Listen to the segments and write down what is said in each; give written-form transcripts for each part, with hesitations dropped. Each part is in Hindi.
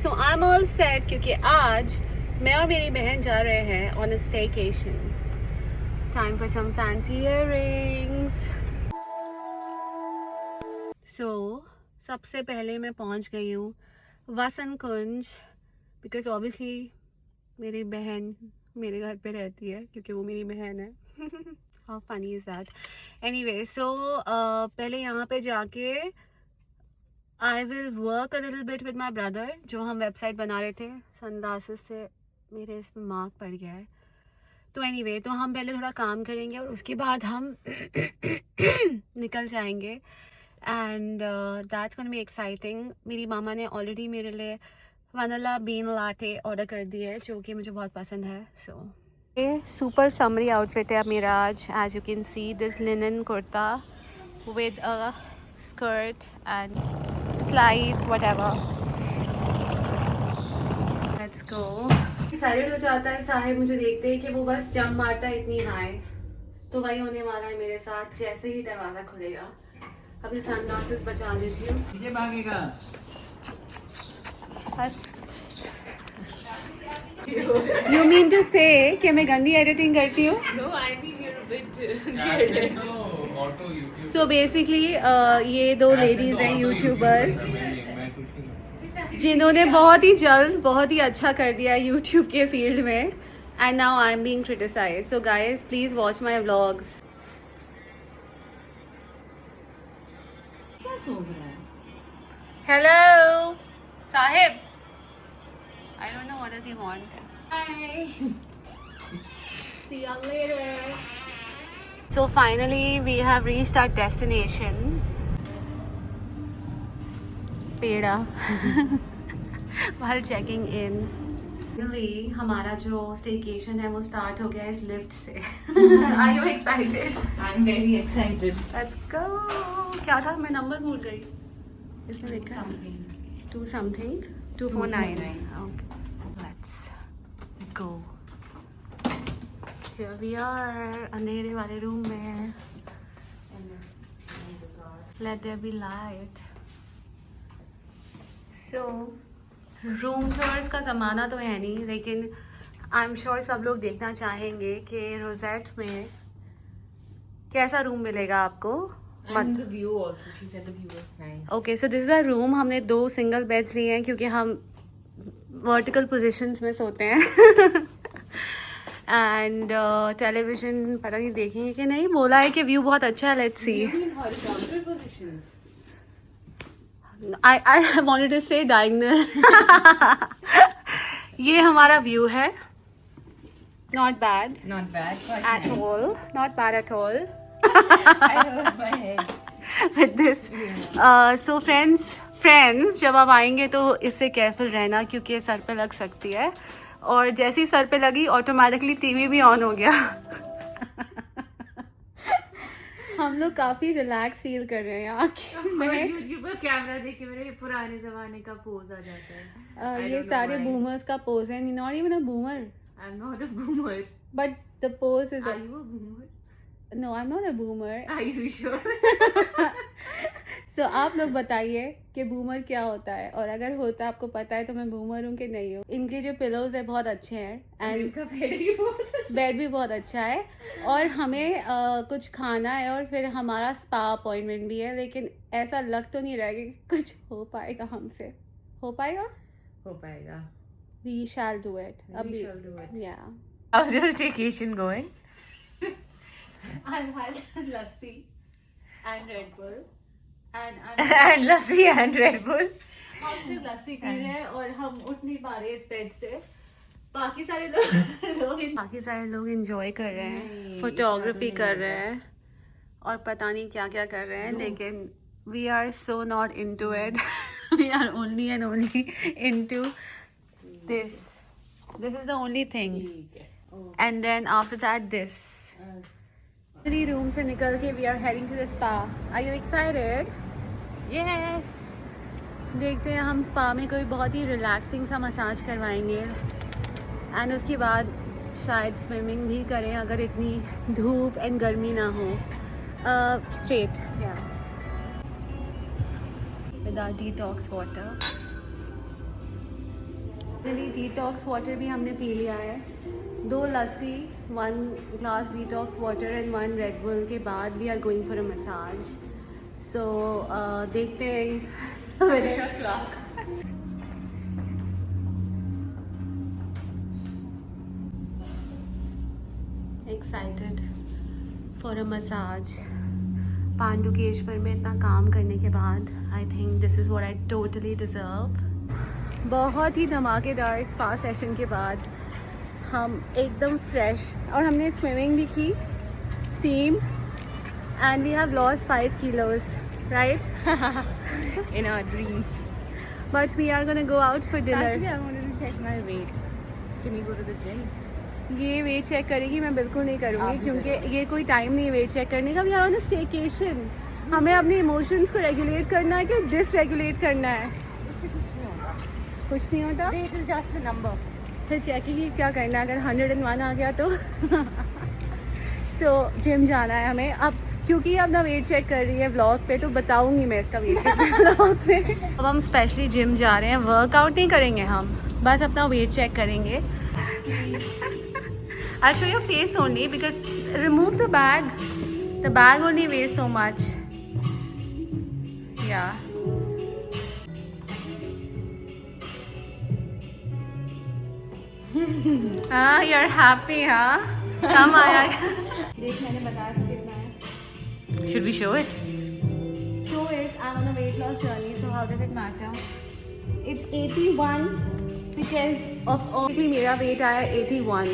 So I am all set क्योंकि आज मैं और मेरी बहन जा रहे हैं on a staycation. Time for some fancy earrings. So सबसे पहले मैं पहुंच गई हूँ वसंत कुंज बिकॉज ऑब्वियसली मेरी बहन मेरे घर पे रहती है क्योंकि वो मेरी बहन है. How funny is that. Anyway so पहले यहाँ पे जाके I will work a little bit with my brother. जो हम वेबसाइट बना रहे थे सनग्लासेस से मेरे इसमें मार्क पड़ गया है. तो एनीवे तो हम पहले थोड़ा काम करेंगे और उसके बाद हम निकल जाएंगे. And that's gonna be exciting. मेरी मामा ने ऑलरेडी मेरे लिए वनीला बीन लाटे ऑर्डर कर दिए है जो कि मुझे बहुत पसंद है. सो ये सुपर समरी आउटफिट है मेरा आज. As you can see this linen kurta with a skirt and slides whatever. Let's go. Excited हो जाता है साहिब मुझे देखते ही कि वो बस जंप मारता है इतनी हाई. तो वही होने वाला है मेरे साथ जैसे ही दरवाज़ा खुलेगा. अपने सनग्लासेस बचा देती हूँ. पीछे भागेगा. बस You mean to say कि मैं गंदी एडिटिंग करती हूँ? No, I mean you're a bit careless. So basically ये दो लेडीज़ हैं यूट्यूबर्स जिन्होंने बहुत ही जल्द बहुत ही अच्छा कर दिया है यूट्यूब के फील्ड में. And now I am being criticised. So guys please watch my vlogs. क्या सो रहा है? Hello Sahib. I don't know what does he want. Hi. See you later. So finally we have reached our destination. Peda. While checking in. Really, हमारा जो staycation है वो start हो गया है इस lift से. Are you excited? I'm very excited. Let's go. क्या था मैं नंबर भूल गई. इसमें लिखा Something. 2 something 249. Okay. Let's go. Here we are. अंधेरे वाले रूम में. Let there be light. So, room tours का ज़माना तो है नहीं लेकिन आई एम श्योर सब लोग देखना चाहेंगे कि रोजेट में कैसा रूम मिलेगा आपको. And the view also. She said the view was nice. Okay so this is a room. हमने 2 सिंगल बेड्स लिए हैं क्योंकि हम वर्टिकल पोजीशंस में सोते हैं. एंड टेलीविजन पता नहीं देखेंगे कि नहीं. बोला है कि व्यू बहुत अच्छा है. Let's see. Maybe in horizontal positions. I wanted to say diagonal. ये हमारा व्यू है. Not bad Not bad. But at all. Not bad at all. I hurt my head. with this. So friends जब आप आएंगे तो इससे केयरफुल रहना क्योंकि ये सर पे लग सकती है. और जैसे ही सर पे लगी ऑटोमेटिकली टीवी भी ऑन हो गया. हम लोग काफ़ी रिलैक्स फील कर रहे हैं यहाँ के. YouTube पर कैमरा देख के मेरे पुराने जमाने का पोज आ जाता है. I ये don't know सारे why. बूमर्स का पोज है. Not even a boomer I'm not a boomer. But the pose is. Are you a boomer? No I am not a boomer. Are you sure? So आप लोग बताइए कि बूमर क्या होता है और अगर होता आपको पता है तो मैं बूमर हूँ कि नहीं हूँ. इनके जो पिलोज है बहुत अच्छे हैं एंड इनका बेड भी बहुत अच्छा. बेड भी बहुत अच्छा है. और हमें कुछ खाना है और फिर हमारा स्पा अपॉइंटमेंट भी है लेकिन ऐसा लग तो नहीं रहा है कि कुछ हो पाएगा हमसे. हो पाएगा. हो पाएगा. We shall do it. We अभी shall do it. या How's your staycation going? I had lassi and red bull and And lassi and Red Bull. हम सिर्फ लस्सी पी रहे हैं और हम उठ नहीं पा रहे इस बेड से. बाकी सारे लोग एंजॉय कर रहे हैं. नहीं, फोटोग्राफी इतना तो कर नहीं रहे हैं और पता नहीं क्या क्या कर रहे हैं लेकिन we are so not into it. We are only and only into this. This is the only thing ठीक है. And then after that this. Room से निकल के we are heading to the spa. Are you excited? Yes. देखते हैं हम स्पा में कोई बहुत ही रिलैक्सिंग सा मसाज करवाएंगे एंड उसके बाद शायद स्विमिंग भी करें अगर इतनी धूप एंड गर्मी ना हो. स्ट्रेट या with our detox water. Detox water भी हमने पी लिया है, 2 लस्सी, 1 glass detox water and 1 Red Bull के बाद we are going for a massage. So देखते हैं. Excited for a massage. Pandukeshwar में इतना काम करने के बाद I think this is what I totally deserve. बहुत ही धमाकेदार स्पा सेशन के बाद हम एकदम फ्रेश, और हमने स्विमिंग भी की, steam, and we have lost 5 kilos, right? In our dreams. But we are gonna go out for Actually, dinner. I wanted to check my weight. Can we go to the gym? ये वेट चेक करेगी? मैं बिल्कुल नहीं आप करूँगी भी क्योंकि ये कोई टाइम नहीं है वेट चेक करने का. We are on a staycation. हमें अपने इमोशंस को रेगुलेट करना है कि डिसरेगुलेट करना है? उससे कुछ नहीं होगा. कुछ नहीं होता. Weight is just a number. फिर चेक की क्या करना है अगर 101 आ गया तो. सो जिम जाना है हमें अब, क्योंकि अब ना वेट चेक कर रही है व्लॉग पे, तो बताऊंगी मैं इसका वेट चेक व्लॉग पे. अब हम स्पेशली जिम जा रहे हैं, वर्कआउट नहीं करेंगे हम, बस अपना वेट चेक करेंगे. I'll show your face only because remove the bag. The bag only weighs so much. Yeah. हाँ, you're happy, हाँ? कम आया. देख मैंने बताया था कितना है. Should we show it? So I'm on a weight loss journey, so how does it matter? It's 81 because of all. मेरा वेट आया 81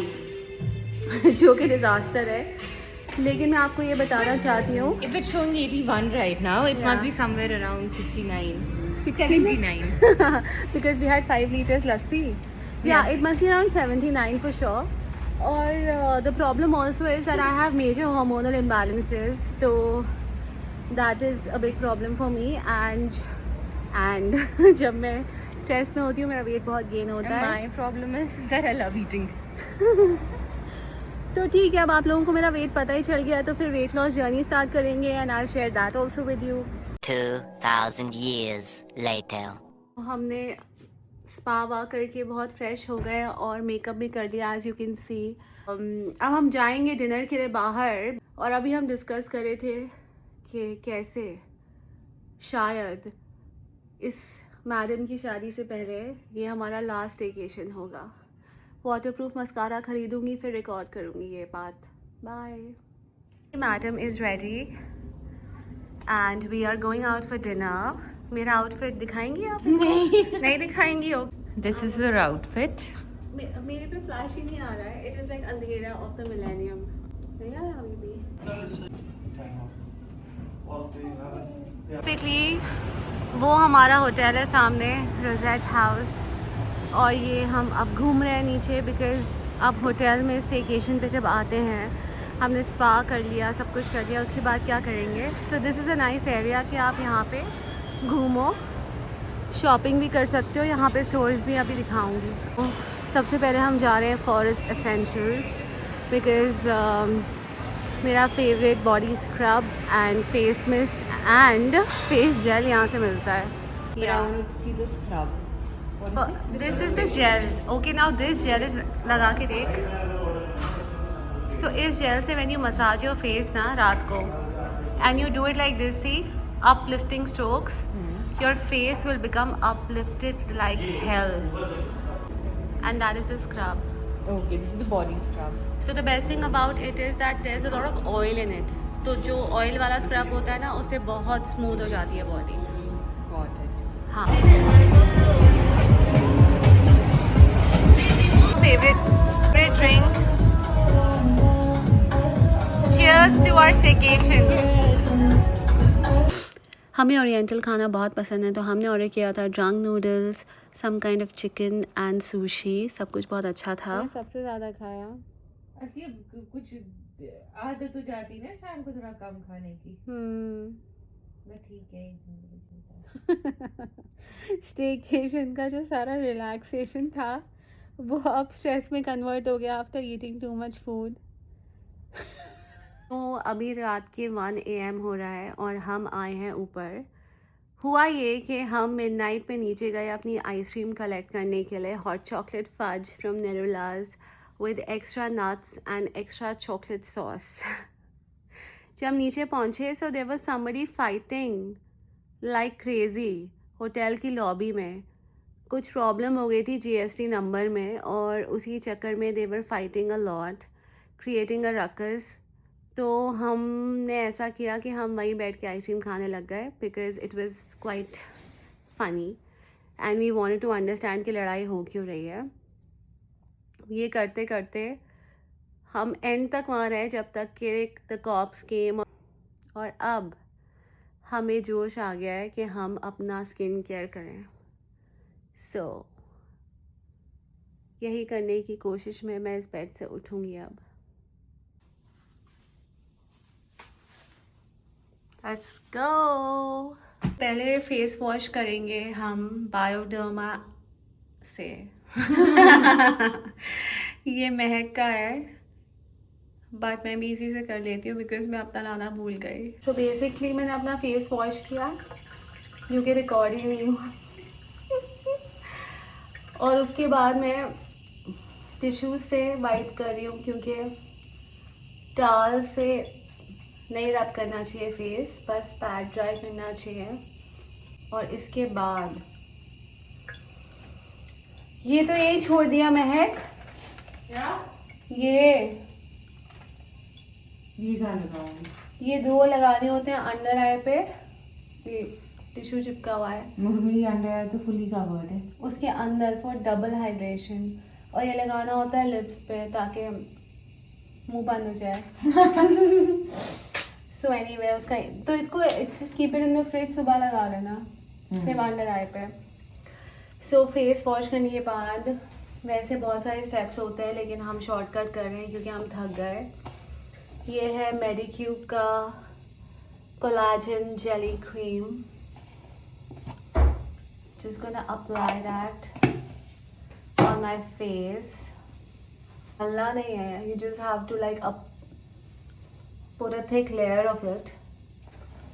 जो कि डिज़ास्टर है, लेकिन मैं आपको ये बताना चाहती हूँ. If it's showing 81 right now, it Yeah. must be somewhere around 69. 69 because we had 5 liters lassi. Yeah, it must be around 79 for sure. Or the problem also is that I have major hormonal imbalances, so that is a big problem for me. And जब मैं स्ट्रेस में होती हूँ मेरा वेट बहुत गेन होता है. My problem is that I love eating. तो ठीक है, अब आप लोगों को मेरा वेट पता ही चल गया, तो फिर वेट लॉस जर्नी स्टार्ट करेंगे and I share that also with you. 2,000 years later. हमने स्पा वा करके बहुत फ्रेश हो गए और मेकअप भी कर लिया एज यू कैन सी. अब हम जाएंगे डिनर के लिए बाहर, और अभी हम डिस्कस कर रहे थे कि कैसे शायद इस मैडम की शादी से पहले ये हमारा लास्ट वेकेशन होगा. वाटरप्रूफ मस्कारा खरीदूंगी, फिर रिकॉर्ड करूंगी ये बात. Bye. Madam is ready and we are going out for dinner. मेरा आउटफिट दिखाएंगी आप? नहीं दिखाएंगी. This is her outfit. मेरे पे फ्लैश ही नहीं आ रहा है. इट इज़ लाइक अंधेरा ऑफ द मिलेनियम. नहीं आया अभी भी. बेसिकली वो हमारा होटल है सामने, रोजेट हाउस, और ये हम अब घूम रहे हैं नीचे बिकॉज़ अब होटल में स्टेकेशन पे जब आते हैं, हमने स्पा कर लिया, सब कुछ कर लिया, उसके बाद क्या करेंगे. So this is a nice area कि आप यहाँ पे घूमो, शॉपिंग भी कर सकते हो. यहाँ पे स्टोर्स भी अभी दिखाऊंगी. तो सबसे पहले हम जा रहे हैं फॉरेस्ट एसेंशियल्स बिकॉज़ मेरा favourite body scrub and face mist and face gel यहाँ से मिलता है. But I wanted to see the scrub. What is it? This is the gel. Okay, now this gel is लगा के देख. सो इस जेल से when you massage your face ना रात को and you do it like this, see uplifting strokes, your face will become uplifted like hell, and that is a scrub. Okay, this is the body scrub. So the best thing about it is that there's a lot of oil in it. तो जो ऑयल वाला स्क्रब होता है ना, उससे बहुत स्मूथ हो जाती है बॉडी. Got it. हाँ. favorite drink. Cheers to our staycation. हमें ओरिएंटल खाना बहुत पसंद है, तो हमने ऑर्डर किया था drunk noodles, some kind of chicken and sushi. सब कुछ बहुत अच्छा था. सबसे ज़्यादा खाया. ऐसी कुछ आदत हो जाती है ना शाम को थोड़ा कम खाने की. बट ठीक है. स्टेकेशन का जो सारा रिलैक्सेशन था वो अब स्ट्रेस में कन्वर्ट हो गया after eating too much food. तो अभी रात के 1 AM हो रहा है और हम आए हैं ऊपर हुआ ये कि हम मिडनाइट पे नीचे गए अपनी आइसक्रीम कलेक्ट करने के लिए, hot chocolate fudge from Nirula's with extra nuts and extra chocolate sauce. जब नीचे पहुँचे so there was somebody fighting like crazy hotel की लॉबी में। कुछ प्रॉब्लम हो गई थी जीएसटी नंबर में और उसी चक्कर में they were fighting a lot, creating a ruckus. तो हमने ऐसा किया कि हम वहीं बैठ के आइसक्रीम खाने लग गए because it was quite funny and we wanted to understand कि लड़ाई हो क्यों रही है। ये करते करते हम एंड तक वहाँ रहे जब तक कि द कॉप्स केम, और अब हमें जोश आ गया है कि हम अपना स्किन केयर करें। सो यही करने की कोशिश में मैं इस बेड से उठूँगी अब। Let's go. पहले फेस वॉश करेंगे हम बायोडर्मा से। ये महक का है बट मैं भी इसी से कर लेती हूँ बिकॉज मैं अपना लाना भूल गई। सो बेसिकली मैंने अपना फेस वॉश किया क्योंकि रिकॉर्ड ही नहीं हुआ। और उसके बाद मैं टिश्यू से वाइप कर रही हूँ क्योंकि टाल से नहीं रब करना चाहिए फेस, बस पैड ड्राई करना चाहिए। और इसके बाद ये तो यही छोड़ दिया महक। क्या? ये कहाँ लगाऊंगी? ये दो लगाने होते हैं अंडर आई पे, ये टिश्यू चिपका हुआ है मेरी अंडर आई तो फुली कवर्ड है उसके अंदर फॉर डबल हाइड्रेशन। और ये लगाना होता है लिप्स पे ताकि मुंह बंद हो जाए। सो एनीवे उसका तो इसको just keep it in the fridge, सुबह लगा लेना सिर्फ अंडर आई पे। सो फेस वॉश करने के बाद वैसे बहुत सारे स्टेप्स होते हैं लेकिन हम शॉर्टकट कर रहे हैं क्योंकि हम थक गए। ये है मेडिक्यूब का collagen jelly cream, just gonna apply that on my face. मलना नहीं है, you just have to like put a thick layer of it.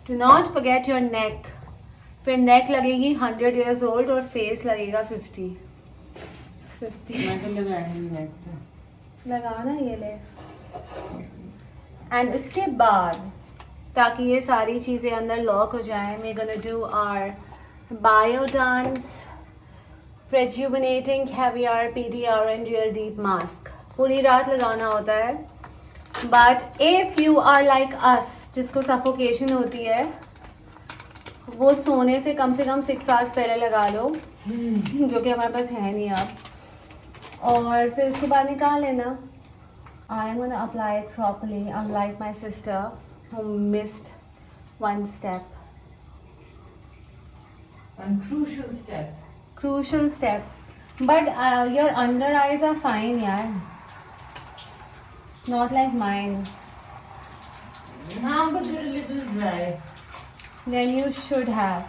Do not forget your neck. फिर neck लगेगी 100 years old और face लगेगा 50. मैं तो लगाऊंगी लगाना ये ले। एंड उसके बाद ताकि ये सारी चीज़ें अंदर लॉक हो जाए, we're gonna do our Biodance Rejuvenating Caviar PDR and Real Deep Mask। पूरी रात लगाना होता है but if you are like us जिसको सफोकेशन होती है वो सोने से कम 6 आवर्स पहले लगा लो, जो कि हमारे पास है नहीं अब। और फिर उसके बाद निकाल लेना। I am gonna apply it properly unlike my sister who missed one step. One crucial step. Crucial step. But your under eyes are fine, yaar. Not like mine. हाँ, but they're a little dry. Then you should have.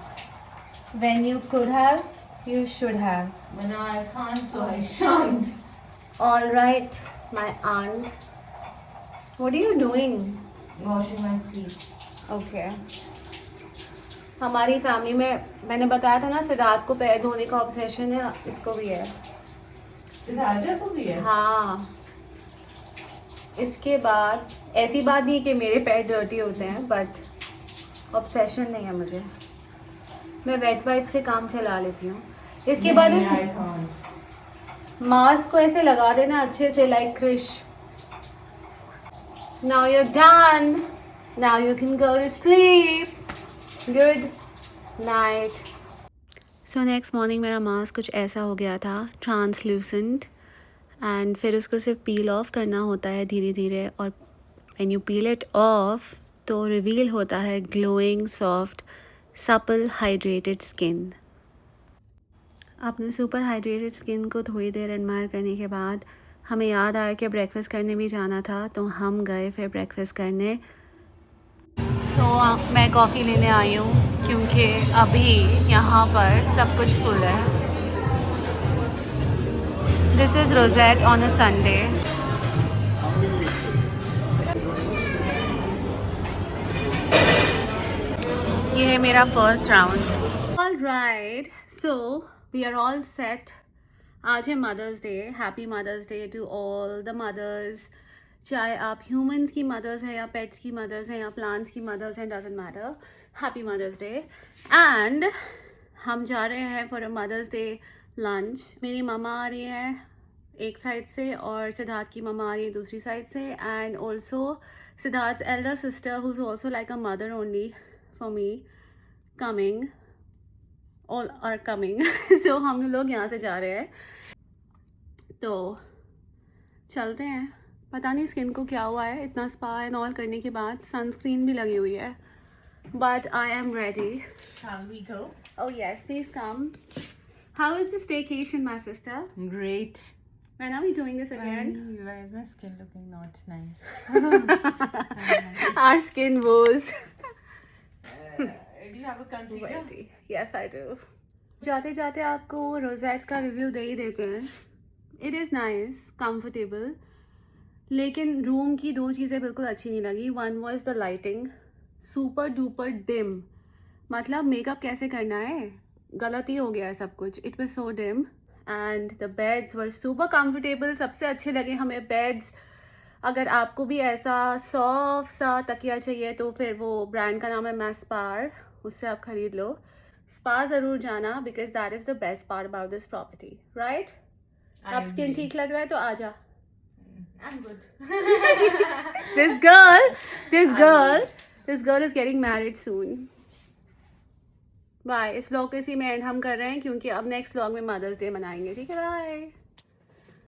When you could have, you should have. But now I can't, so I shan't. All right, my aunt. What are you doing? Washing my feet. Okay. हमारी फैमिली में मैंने बताया था ना सिद्धार्थ को पैर धोने का ऑब्सेशन है, इसको भी है। राजा को भी है? हाँ। इसके बाद ऐसी बात नहीं कि मेरे पैर डर्टी होते हैं बट ऑब्सेशन नहीं है मुझे, मैं वेट वाइप से काम चला लेती हूँ। इसके बाद इस मास्क को ऐसे लगा देना अच्छे से लाइक क्रिश। Now you're done. Now you can go to sleep. Good night. So next morning मेरा मास्क कुछ ऐसा हो गया था, ट्रांसलूसेंट, एंड फिर उसको सिर्फ पील ऑफ करना होता है धीरे धीरे, और when you peel it off तो रिवील होता है glowing soft supple hydrated skin. अपने सुपर हाइड्रेटेड स्किन को थोड़ी देर एडमायर करने के बाद हमें याद आया कि ब्रेकफास्ट करने भी जाना था, तो हम गए फिर ब्रेकफास्ट करने। मैं कॉफ़ी लेने आई हूँ क्योंकि अभी यहाँ पर सब कुछ फुल है। This is rosé on a Sunday. ये है मेरा first round. right, so we are all set. आज है Mother's Day. Happy Mother's Day to all the mothers. चाहे आप ह्यूमंस की मदर्स हैं या पेट्स की मदर्स हैं या प्लांट्स की मदर्स हैं, doesn't matter. Happy Mother's Day. And हम जा रहे हैं for a Mother's Day lunch. मेरी ममा आ रही है एक साइड से और सिद्धार्थ की ममा आ रही है दूसरी साइड से. And also Siddharth's elder sister, who's also like a mother only for me, coming. All are coming. So हम लोग यहाँ से जा रहे हैं. तो चलते हैं. पता नहीं स्किन को क्या हुआ है, इतना स्पा एंड ऑल करने के बाद सनस्क्रीन भी लगी हुई है. But I am ready. Shall we go? Oh yes, please come. How is the staycation, my sister? Great. When are we doing this again? Why is my skin looking not nice? Our skin woes. Do you have a concealer? Ready. Yes, I do. जाते जाते आपको रोजेट का रिव्यू दे ही देते हैं. इट इज़ नाइस, कंफर्टेबल, लेकिन रूम की दो चीज़ें बिल्कुल अच्छी नहीं लगी. One was the lighting, super duper dim. मतलब मेकअप कैसे करना है, गलत ही हो गया है सब कुछ. It was so dim. And the beds were super comfortable. सबसे अच्छे लगे हमें बेड्स. अगर आपको भी ऐसा सॉफ्ट सा तकिया चाहिए तो फिर वो ब्रांड का नाम है मैस्पार, उससे आप खरीद लो. स्पा ज़रूर जाना because that is the best part about this property, right? अब स्किन ठीक लग रहा है तो आ जा. I'm good. this girl is getting married soon. Bye. इस व्लॉग को इसी में एंड हम कर रहे हैं क्योंकि अब नेक्स्ट व्लॉग में मदर्स डे मनाएंगे. ठीक है, बाय.